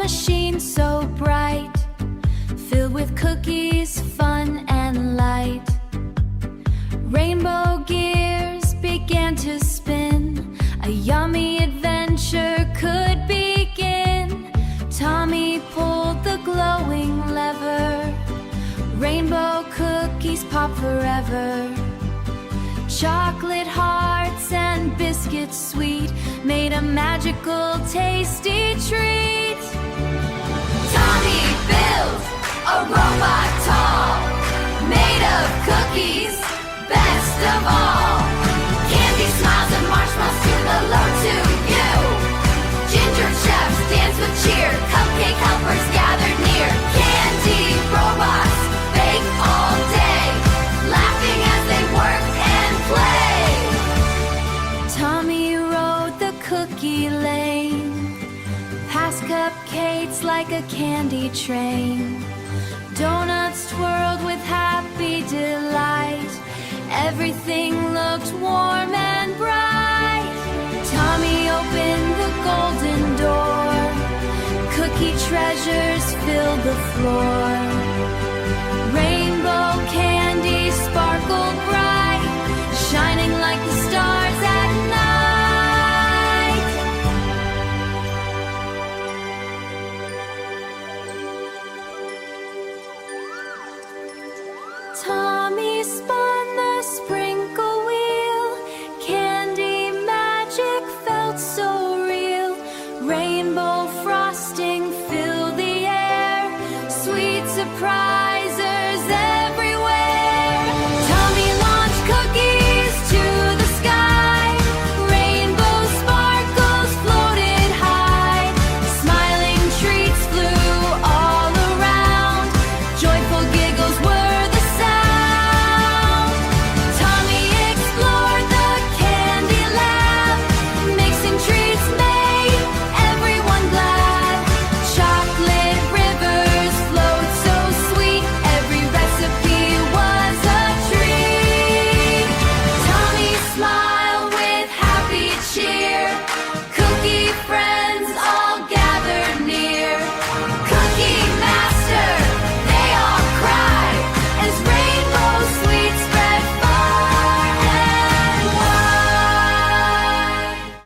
machine so bright, filled with cookies, fun and light. Rainbow gears began to spin, a yummy adventure could begin. Tommy pulled the glowing lever, rainbow cookies pop forever. Chocolate hearts and biscuits sweet made a magical, tasty treat. Tommy built a robot doll made of cookies, best of all. Candy smiles and marshmallows tune the load to you. Ginger chefs dance with cheer, cupcake helpers gathered near. Candy robots bake all day, laughing as they work and play. Tommy rode the cookie lane, past cupcakes like a candy train. Donuts twirled with happy delight, everything looked warm and bright. Tommy opened the golden door, cookie treasures filled the floor. Rainbow candy sparkled bright, shining like the stars at night. Tommy spun the sprinkle wheel, candy magic felt so real. Rainbow frosting filled the air, sweet surprise